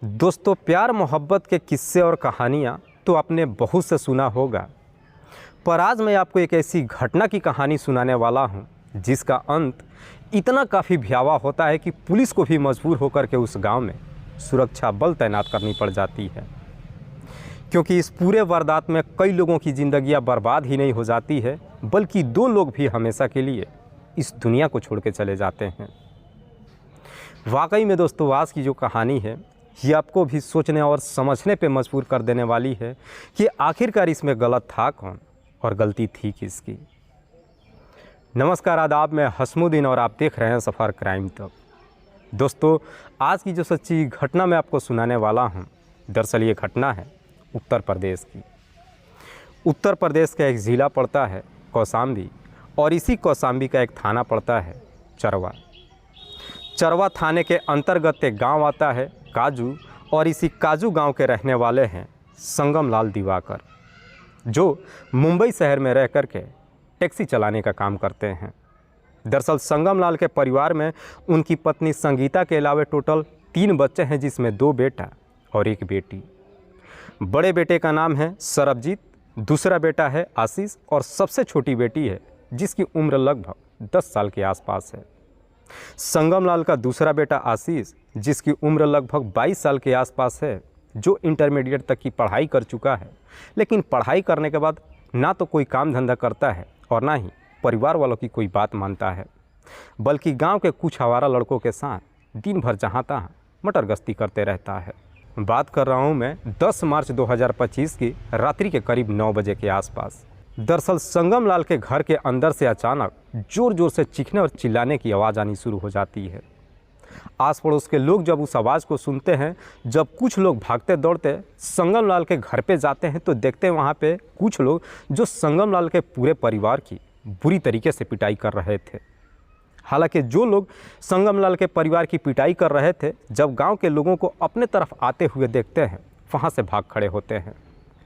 दोस्तों, प्यार मोहब्बत के किस्से और कहानियाँ तो आपने बहुत से सुना होगा, पर आज मैं आपको एक ऐसी घटना की कहानी सुनाने वाला हूँ जिसका अंत इतना काफ़ी भयावह होता है कि पुलिस को भी मजबूर होकर के उस गांव में सुरक्षा बल तैनात करनी पड़ जाती है। क्योंकि इस पूरे वारदात में कई लोगों की ज़िंदगियाँ बर्बाद ही नहीं हो जाती है, बल्कि 2 लोग भी हमेशा के लिए इस दुनिया को छोड़ के चले जाते हैं। वाकई में दोस्तों, आज की जो कहानी है ये आपको भी सोचने और समझने पे मजबूर कर देने वाली है कि आखिरकार इसमें गलत था कौन और गलती थी किसकी। नमस्कार, आदाब, मैं हसमुद्दीन और आप देख रहे हैं सफ़र क्राइम तक। दोस्तों, आज की जो सच्ची घटना मैं आपको सुनाने वाला हूं, दरअसल ये घटना है उत्तर प्रदेश की। उत्तर प्रदेश का एक ज़िला पड़ता है कौशाम्बी, और इसी कौशाम्बी का एक थाना पड़ता है चरवा। चरवा थाने के अंतर्गत एक गांव आता है काजू, और इसी काजू गांव के रहने वाले हैं संगम लाल दिवाकर, जो मुंबई शहर में रह कर के टैक्सी चलाने का काम करते हैं। दरअसल संगम लाल के परिवार में उनकी पत्नी संगीता के अलावा टोटल 3 बच्चे हैं, जिसमें 2 बेटा और 1 बेटी। बड़े बेटे का नाम है सरबजीत, दूसरा बेटा है आशीष, और सबसे छोटी बेटी है जिसकी उम्र लगभग 10 साल के आसपास है। संगम लाल का दूसरा बेटा आशीष, जिसकी उम्र लगभग 22 साल के आसपास है, जो इंटरमीडिएट तक की पढ़ाई कर चुका है, लेकिन पढ़ाई करने के बाद ना तो कोई काम धंधा करता है और ना ही परिवार वालों की कोई बात मानता है, बल्कि गांव के कुछ आवारा लड़कों के साथ दिन भर जहाँ तहाँ मटर गश्ती करते रहता है। बात कर रहा हूँ मैं 10 मार्च 2025 की रात्रि के करीब 9 बजे के आसपास। दरअसल संगम लाल के घर के अंदर से अचानक ज़ोर ज़ोर से चीखने और चिल्लाने की आवाज़ आनी शुरू हो जाती है। आस पड़ोस के लोग जब उस आवाज़ को सुनते हैं, जब कुछ लोग भागते दौड़ते संगम लाल के घर पे जाते हैं, तो देखते हैं वहाँ पे कुछ लोग जो संगम लाल के पूरे परिवार की बुरी तरीके से पिटाई कर रहे थे। हालांकि जो लोग संगम लाल के परिवार की पिटाई कर रहे थे, जब गांव के लोगों को अपने तरफ आते हुए देखते हैं, वहाँ से भाग खड़े होते हैं।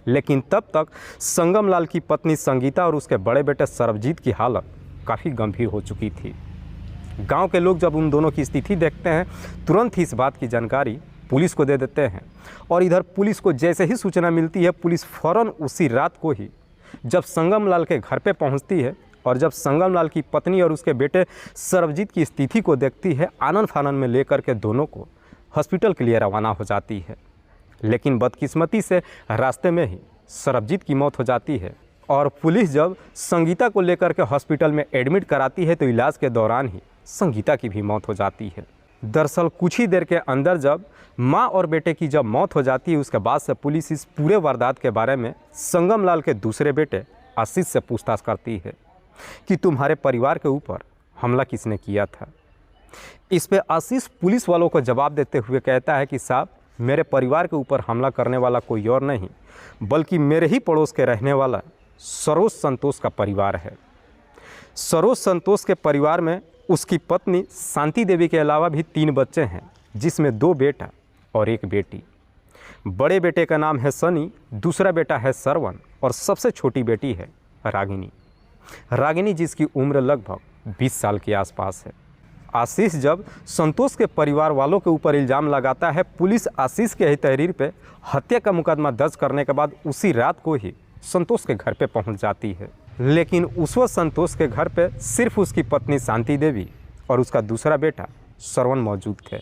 लेकिन तब तक संगम लाल की पत्नी संगीता और उसके बड़े बेटे सरबजीत की हालत काफ़ी गंभीर हो चुकी थी। गांव के लोग जब उन दोनों की स्थिति देखते हैं, तुरंत ही इस बात की जानकारी पुलिस को दे देते हैं, और इधर पुलिस को जैसे ही सूचना मिलती है, पुलिस फ़ौरन उसी रात को ही जब संगम लाल के घर पे पहुंचती है, और जब संगम लाल की पत्नी और उसके बेटे सरबजीत की स्थिति को देखती है, आनन फानन में लेकर के दोनों को हॉस्पिटल के लिए रवाना हो जाती है। लेकिन बदकिस्मती से रास्ते में ही सरबजीत की मौत हो जाती है, और पुलिस जब संगीता को लेकर के हॉस्पिटल में एडमिट कराती है, तो इलाज के दौरान ही संगीता की भी मौत हो जाती है। दरअसल कुछ ही देर के अंदर जब माँ और बेटे की जब मौत हो जाती है, उसके बाद से पुलिस इस पूरे वारदात के बारे में संगम लाल के दूसरे बेटे आशीष से पूछताछ करती है कि तुम्हारे परिवार के ऊपर हमला किसने किया था। इस पे आशीष पुलिस वालों को जवाब देते हुए कहता है कि साहब, मेरे परिवार के ऊपर हमला करने वाला कोई और नहीं, बल्कि मेरे ही पड़ोस के रहने वाला सरोज संतोष का परिवार है। सरोज संतोष के परिवार में उसकी पत्नी शांति देवी के अलावा भी 3 बच्चे हैं, जिसमें 2 बेटा और 1 बेटी। बड़े बेटे का नाम है सनी, दूसरा बेटा है सरवन, और सबसे छोटी बेटी है रागिनी, जिसकी उम्र लगभग 20 साल के आसपास है। आशीष जब संतोष के परिवार वालों के ऊपर इल्ज़ाम लगाता है, पुलिस आशीष के ही तहरीर पे हत्या का मुकदमा दर्ज करने के बाद उसी रात को ही संतोष के घर पे पहुंच जाती है। लेकिन उस वक्त संतोष के घर पे सिर्फ उसकी पत्नी शांति देवी और उसका दूसरा बेटा सरवन मौजूद थे।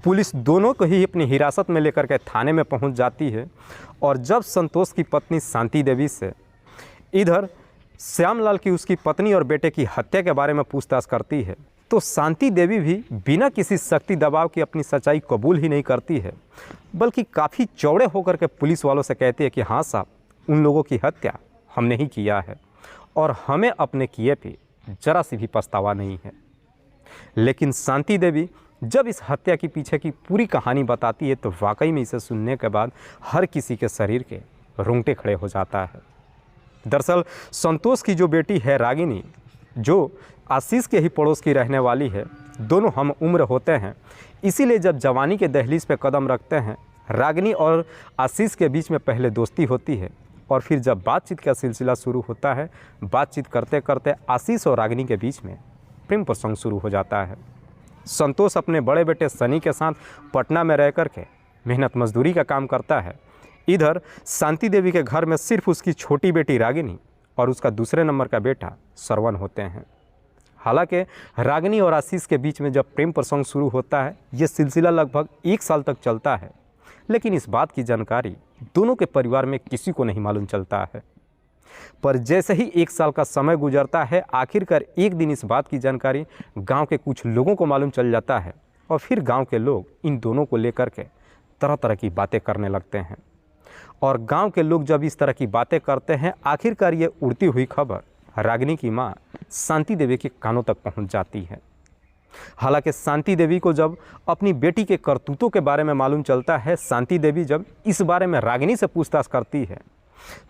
पुलिस दोनों को ही अपनी हिरासत में लेकर के थाने में पहुंच जाती है, और जब संतोष की पत्नी शांति देवी से इधर श्यामलाल की उसकी पत्नी और बेटे की हत्या के बारे में पूछताछ करती है, तो शांति देवी भी बिना किसी शक्ति दबाव की अपनी सच्चाई कबूल ही नहीं करती है, बल्कि काफ़ी चौड़े होकर के पुलिस वालों से कहती है कि हाँ साहब, उन लोगों की हत्या हमने ही किया है, और हमें अपने किए पे जरा सी भी पछतावा नहीं है। लेकिन शांति देवी जब इस हत्या के पीछे की पूरी कहानी बताती है, तो वाकई में इसे सुनने के बाद हर किसी के शरीर के रोंगटे खड़े हो जाता है। दरअसल संतोष की जो बेटी है रागिनी, जो आशीष के ही पड़ोस की रहने वाली है, दोनों हम उम्र होते हैं, इसीलिए जब जवानी के दहलीज पे कदम रखते हैं, रागिनी और आशीष के बीच में पहले दोस्ती होती है, और फिर जब बातचीत का सिलसिला शुरू होता है, बातचीत करते करते आशीष और रागिनी के बीच में प्रेम प्रसंग शुरू हो जाता है। संतोष अपने बड़े बेटे सनी के साथ पटना में रह कर के मेहनत मजदूरी का काम करता है। इधर शांति देवी के घर में सिर्फ उसकी छोटी बेटी रागिनी और उसका दूसरे नंबर का बेटा श्रवण होते हैं। हालांकि रागिनी और आशीष के बीच में जब प्रेम प्रसंग शुरू होता है, ये सिलसिला लगभग 1 साल तक चलता है, लेकिन इस बात की जानकारी दोनों के परिवार में किसी को नहीं मालूम चलता है। पर जैसे ही 1 साल का समय गुजरता है, आखिरकार एक दिन इस बात की जानकारी गांव के कुछ लोगों को मालूम चल जाता है और फिर गांव के लोग इन दोनों को लेकर के तरह तरह की बातें करने लगते हैं। और गांव के लोग जब इस तरह की बातें करते हैं, आखिरकार ये उड़ती हुई खबर रागिनी की मां शांति देवी के कानों तक पहुंच जाती है। हालांकि शांति देवी को जब अपनी बेटी के करतूतों के बारे में मालूम चलता है, शांति देवी जब इस बारे में रागिनी से पूछताछ करती है,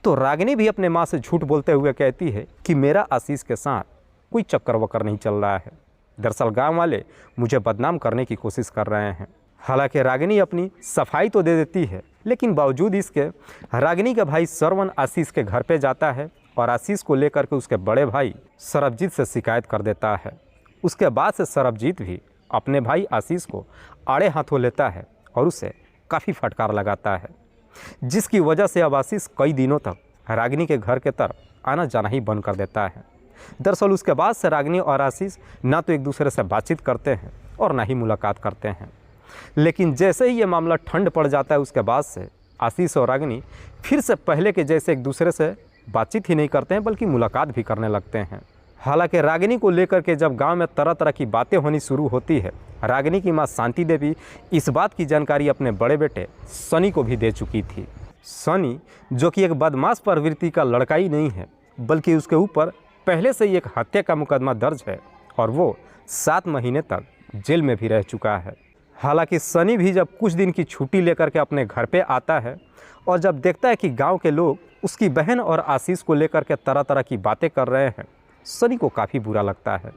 तो रागिनी भी अपने माँ से झूठ बोलते हुए कहती है कि मेरा आशीष के साथ कोई चक्कर वक्कर नहीं चल रहा है। दरअसल गांव वाले मुझे बदनाम करने की कोशिश कर रहे हैं। हालांकि रागिनी अपनी सफाई तो दे देती है, लेकिन बावजूद इसके रागिनी का भाई श्रवण आशीष के घर पे जाता है और आशीष को लेकर के उसके बड़े भाई सरबजीत से शिकायत कर देता है। उसके बाद से सरबजीत भी अपने भाई आशीष को आड़े हाथों लेता है और उसे काफ़ी फटकार लगाता है, जिसकी वजह से अब आशीष कई दिनों तक रागिनी के घर के तरफ आना जाना ही बंद कर देता है। दरअसल उसके बाद से रागिनी और आशीष ना तो एक दूसरे से बातचीत करते हैं और ना ही मुलाकात करते हैं। लेकिन जैसे ही ये मामला ठंड पड़ जाता है, उसके बाद से आशीष और रागिनी फिर से पहले के जैसे एक दूसरे से बातचीत ही नहीं करते हैं, बल्कि मुलाकात भी करने लगते हैं। हालांकि रागिनी को लेकर के जब गांव में तरह तरह की बातें होनी शुरू होती है, रागिनी की मां शांति देवी इस बात की जानकारी अपने बड़े बेटे सनी को भी दे चुकी थी। सनी, जो कि एक बदमाश प्रवृत्ति का लड़का ही नहीं है, बल्कि उसके ऊपर पहले से ही एक हत्या का मुकदमा दर्ज है और वो 7 महीने तक जेल में भी रह चुका है। हालांकि सनी भी जब कुछ दिन की छुट्टी लेकर के अपने घर पे आता है और जब देखता है कि गांव के लोग उसकी बहन और आशीष को लेकर के तरह तरह की बातें कर रहे हैं, सनी को काफ़ी बुरा लगता है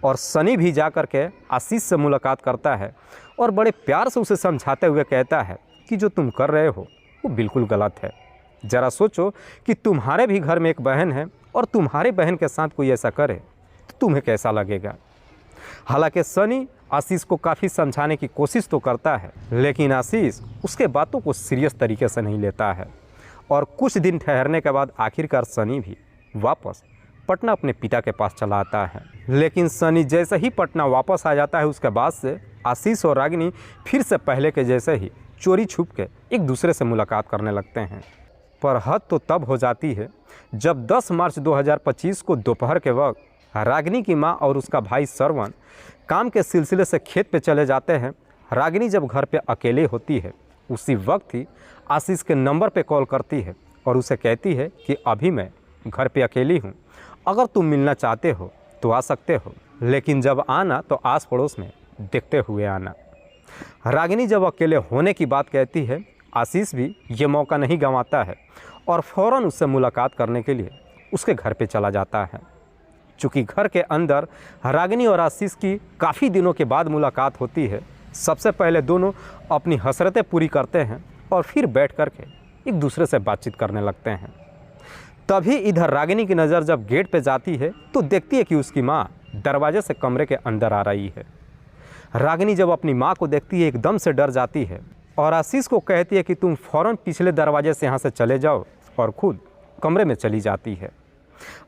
और सनी भी जा कर के आशीष से मुलाकात करता है और बड़े प्यार से उसे समझाते हुए कहता है कि जो तुम कर रहे हो वो बिल्कुल गलत है। ज़रा सोचो कि तुम्हारे भी घर में एक बहन है और तुम्हारे बहन के साथ कोई ऐसा करे तो तुम्हें कैसा लगेगा। हालांकि सनी आशीष को काफ़ी समझाने की कोशिश तो करता है, लेकिन आशीष उसके बातों को सीरियस तरीके से नहीं लेता है और कुछ दिन ठहरने के बाद आखिरकार सनी भी वापस पटना अपने पिता के पास चला आता है। लेकिन सनी जैसे ही पटना वापस आ जाता है, उसके बाद से आशीष और रागिनी फिर से पहले के जैसे ही चोरी छुप के एक दूसरे से मुलाकात करने लगते हैं। पर हद तो तब हो जाती है जब 10 मार्च 2025 को दोपहर के वक्त रागिनी की मां और उसका भाई श्रवण काम के सिलसिले से खेत पे चले जाते हैं। रागिनी जब घर पे अकेले होती है, उसी वक्त ही आशीष के नंबर पे कॉल करती है और उसे कहती है कि अभी मैं घर पे अकेली हूँ, अगर तुम मिलना चाहते हो तो आ सकते हो, लेकिन जब आना तो आस पड़ोस में देखते हुए आना। रागिनी जब अकेले होने की बात कहती है, आशीष भी ये मौका नहीं गंवाता है और फ़ौरन उससे मुलाकात करने के लिए उसके घर पे चला जाता है। चूँकि घर के अंदर रागिनी और आशीष की काफ़ी दिनों के बाद मुलाकात होती है, सबसे पहले दोनों अपनी हसरतें पूरी करते हैं और फिर बैठ कर के एक दूसरे से बातचीत करने लगते हैं। तभी इधर रागिनी की नज़र जब गेट पे जाती है तो देखती है कि उसकी माँ दरवाजे से कमरे के अंदर आ रही है। रागिनी जब अपनी माँ को देखती है, एकदम से डर जाती है और आशीष को कहती है कि तुम फ़ौरन पिछले दरवाजे से यहाँ से चले जाओ, और खुद कमरे में चली जाती है।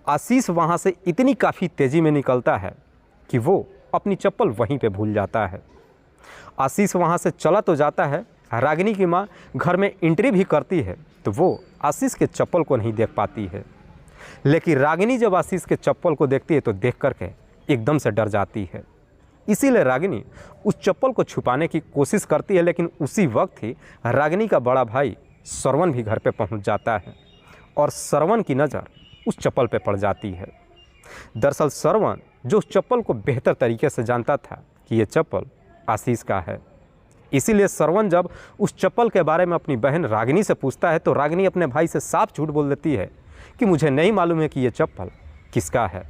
आशीष वहाँ से इतनी काफ़ी तेज़ी में निकलता है कि वो अपनी चप्पल वहीं पे भूल जाता है। आशीष वहाँ से चला तो जाता है, रागिनी की माँ घर में एंट्री भी करती है तो वो आशीष के चप्पल को नहीं देख पाती है। लेकिन रागिनी जब आशीष के चप्पल को देखती है तो देख करके एकदम से डर जाती है। इसीलिए रागिनी उस चप्पल को छुपाने की कोशिश करती है, लेकिन उसी वक्त ही रागिनी का बड़ा भाई श्रवण भी घर पे पहुंच जाता है और श्रवण की नज़र उस चप्पल पे पड़ जाती है। दरअसल श्रवण जो उस चप्पल को बेहतर तरीके से जानता था कि ये चप्पल आशीष का है, इसीलिए श्रवण जब उस चप्पल के बारे में अपनी बहन रागिनी से पूछता है तो रागिनी अपने भाई से साफ झूठ बोल देती है कि मुझे नहीं मालूम है कि ये चप्पल किसका है।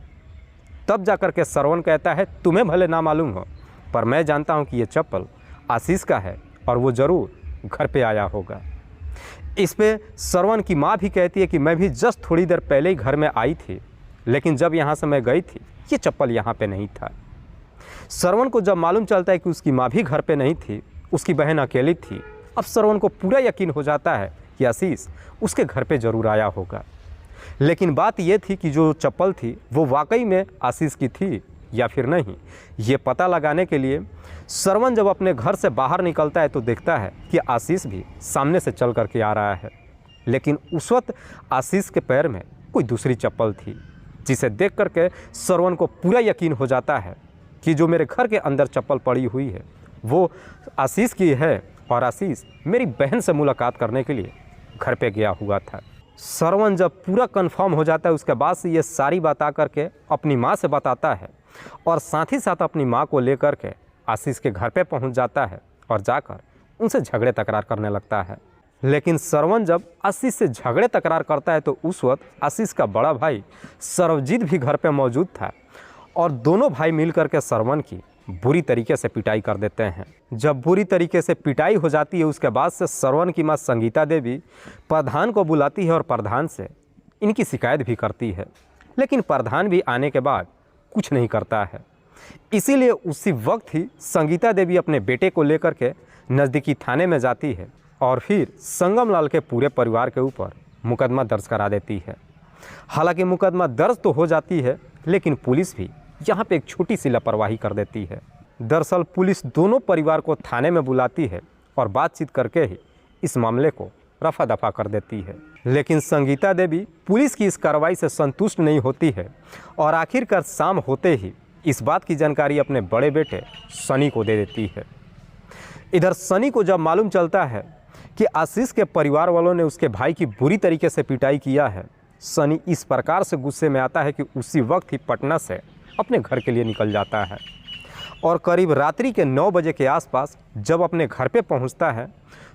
तब जाकर के श्रवण कहता है, तुम्हें भले ना मालूम हो, पर मैं जानता हूँ कि ये चप्पल आशीष का है और वो ज़रूर घर पे आया होगा। इस पे श्रवण की माँ भी कहती है कि मैं भी जस्ट थोड़ी देर पहले ही घर में आई थी, लेकिन जब यहाँ से मैं गई थी ये चप्पल यहाँ पे नहीं था। श्रवण को जब मालूम चलता है कि उसकी माँ भी घर पे नहीं थी, उसकी बहन अकेली थी, अब श्रवण को पूरा यकीन हो जाता है कि आशीष उसके घर पे ज़रूर आया होगा। लेकिन बात यह थी कि जो चप्पल थी वो वाकई में आशीष की थी या फिर नहीं, ये पता लगाने के लिए श्रवण जब अपने घर से बाहर निकलता है तो देखता है कि आशीष भी सामने से चल करके आ रहा है। लेकिन उस वक्त आशीष के पैर में कोई दूसरी चप्पल थी, जिसे देख करके श्रवण को पूरा यकीन हो जाता है कि जो मेरे घर के अंदर चप्पल पड़ी हुई है वो आशीष की है और आशीष मेरी बहन से मुलाकात करने के लिए घर पे गया हुआ था। श्रवण जब पूरा कंफर्म हो जाता है उसके बाद से ये सारी बात आकर के अपनी माँ से बताता है और साथ ही साथ अपनी माँ को लेकर के आशीष के घर पे पहुंच जाता है और जाकर उनसे झगड़े तकरार करने लगता है। लेकिन श्रवण जब आशीष से झगड़े तकरार करता है तो उस वक्त आशीष का बड़ा भाई सर्वजीत भी घर पे मौजूद था और दोनों भाई मिलकर के श्रवण की बुरी तरीके से पिटाई कर देते हैं। जब बुरी तरीके से पिटाई हो जाती है उसके बाद से श्रवण की माँ संगीता देवी प्रधान को बुलाती है और प्रधान से इनकी शिकायत भी करती है। लेकिन प्रधान भी आने के बाद कुछ नहीं करता है। इसीलिए उसी वक्त ही संगीता देवी अपने बेटे को लेकर के नज़दीकी थाने में जाती है और फिर संगम लाल के पूरे परिवार के ऊपर मुकदमा दर्ज करा देती है। हालांकि मुकदमा दर्ज तो हो जाती है लेकिन पुलिस भी यहाँ पे एक छोटी सी लापरवाही कर देती है। दरअसल पुलिस दोनों परिवार को थाने में बुलाती है और बातचीत करके ही इस मामले को रफा दफा कर देती है। लेकिन संगीता देवी पुलिस की इस कार्रवाई से संतुष्ट नहीं होती है और आखिरकार शाम होते ही इस बात की जानकारी अपने बड़े बेटे सनी को दे देती है। इधर सनी को जब मालूम चलता है कि आशीष के परिवार वालों ने उसके भाई की बुरी तरीके से पिटाई किया है, सनी इस प्रकार से गुस्से में आता है कि उसी वक्त ही पटना से अपने घर के लिए निकल जाता है और करीब रात्रि के 9 बजे के आसपास जब अपने घर पे पहुंचता है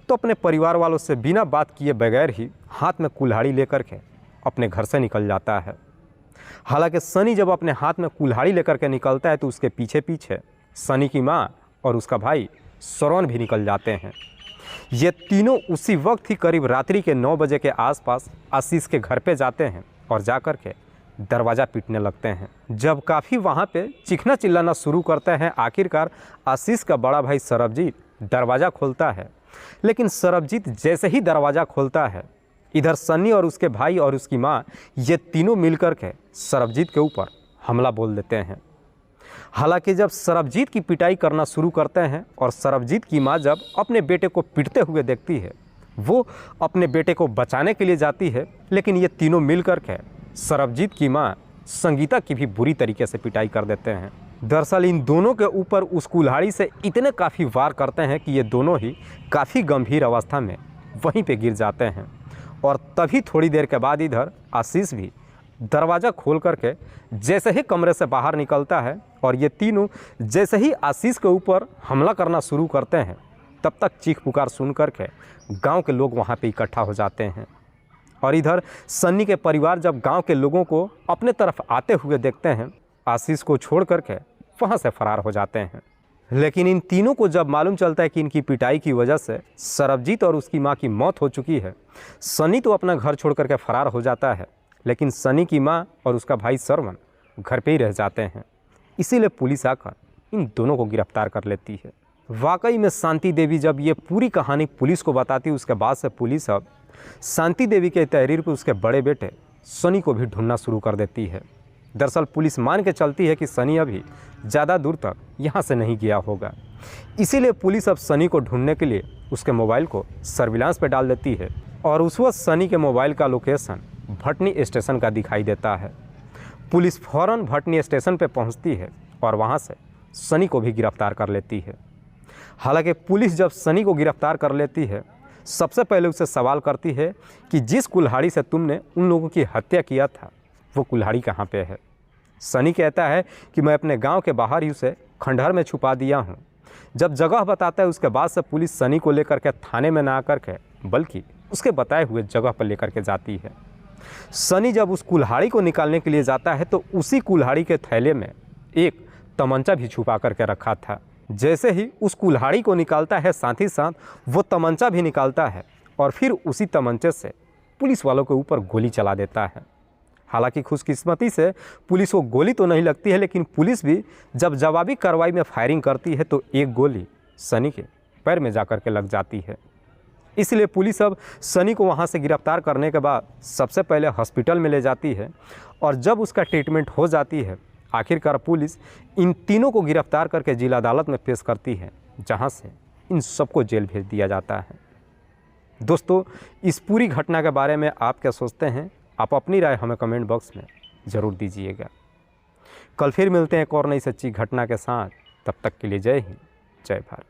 तो अपने परिवार वालों से बिना बात किए बगैर ही हाथ में कुल्हाड़ी लेकर के अपने घर से निकल जाता है। हालांकि सनी जब अपने हाथ में कुल्हाड़ी लेकर के निकलता है तो उसके पीछे पीछे सनी की माँ और उसका भाई श्रवण भी निकल जाते हैं। ये तीनों उसी वक्त ही करीब रात्रि के 9 बजे के आसपास आशीष के घर पे जाते हैं और जाकर के दरवाज़ा पीटने लगते हैं। जब काफ़ी वहाँ पे चीखना चिल्लाना शुरू करते हैं, आखिरकार आशीष का बड़ा भाई सरबजीत दरवाज़ा खोलता है। लेकिन सरबजीत जैसे ही दरवाज़ा खोलता है इधर सनी और उसके भाई और उसकी माँ ये तीनों मिलकर के सरबजीत के ऊपर हमला बोल देते हैं। हालांकि जब सरबजीत की पिटाई करना शुरू करते हैं और सरबजीत की माँ जब अपने बेटे को पीटते हुए देखती है वो अपने बेटे को बचाने के लिए जाती है, लेकिन ये तीनों मिलकर के सरबजीत की माँ संगीता की भी बुरी तरीके से पिटाई कर देते हैं। दरअसल इन दोनों के ऊपर उस कुल्हाड़ी से इतने काफ़ी वार करते हैं कि ये दोनों ही काफ़ी गंभीर अवस्था में वहीं पे गिर जाते हैं। और तभी थोड़ी देर के बाद इधर आशीष भी दरवाज़ा खोल करके जैसे ही कमरे से बाहर निकलता है और ये तीनों जैसे ही आशीष के ऊपर हमला करना शुरू करते हैं तब तक चीख पुकार सुन करके गांव के लोग वहां पे इकट्ठा हो जाते हैं। और इधर सन्नी के परिवार जब गांव के लोगों को अपने तरफ आते हुए देखते हैं आशीष को छोड़ करके वहां से फरार हो जाते हैं। लेकिन इन तीनों को जब मालूम चलता है कि इनकी पिटाई की वजह से सरबजीत और उसकी माँ की मौत हो चुकी है, सनी तो अपना घर छोड़ करके फरार हो जाता है, लेकिन सनी की माँ और उसका भाई श्रवण घर पे ही रह जाते हैं। इसीलिए पुलिस आकर इन दोनों को गिरफ्तार कर लेती है। वाकई में शांति देवी जब ये पूरी कहानी पुलिस को बताती है उसके बाद से पुलिस अब शांति देवी के तहरीर पर उसके बड़े बेटे सनी को भी ढूंढना शुरू कर देती है। दरअसल पुलिस मान के चलती है कि सनी अभी ज़्यादा दूर तक यहाँ से नहीं गया होगा, इसीलिए पुलिस अब सनी को ढूंढने के लिए उसके मोबाइल को सर्विलांस पर डाल देती है। और उस वक्त सनी के मोबाइल का लोकेशन भटनी स्टेशन का दिखाई देता है। पुलिस फ़ौरन भटनी स्टेशन पर पहुँचती है और वहाँ से सनी को भी गिरफ्तार कर लेती है। हालांकि पुलिस जब सनी को गिरफ्तार कर लेती है सबसे पहले उसे सवाल करती है कि जिस कुल्हाड़ी से तुमने उन लोगों की हत्या किया था वो कुल्हाड़ी कहाँ पे है। सनी कहता है कि मैं अपने गांव के बाहर ही उसे खंडहर में छुपा दिया हूँ। जब जगह बताता है उसके बाद से पुलिस सनी को लेकर के थाने में ना आकर के बल्कि उसके बताए हुए जगह पर लेकर के जाती है। सनी जब उस कुल्हाड़ी को निकालने के लिए जाता है तो उसी कुल्हाड़ी के थैले में एक तमंचा भी छुपा करके रखा था। जैसे ही उस कुल्हाड़ी को निकालता है साथ ही साथ वो तमंचा भी निकालता है और फिर उसी तमंचे से पुलिस वालों के ऊपर गोली चला देता है। हालांकि खुशकिस्मती से पुलिस को गोली तो नहीं लगती है, लेकिन पुलिस भी जब जवाबी कार्रवाई में फायरिंग करती है तो एक गोली सनी के पैर में जाकर के लग जाती है। इसलिए पुलिस अब सनी को वहाँ से गिरफ्तार करने के बाद सबसे पहले हॉस्पिटल में ले जाती है और जब उसका ट्रीटमेंट हो जाती है, आखिरकार पुलिस इन तीनों को गिरफ्तार करके जिला अदालत में पेश करती है, जहाँ से इन सबको जेल भेज दिया जाता है। दोस्तों, इस पूरी घटना के बारे में आप क्या सोचते हैं? आप अपनी राय हमें कमेंट बॉक्स में ज़रूर दीजिएगा। कल फिर मिलते हैं एक और नई सच्ची घटना के साथ। तब तक के लिए जय हिंद, जय भारत।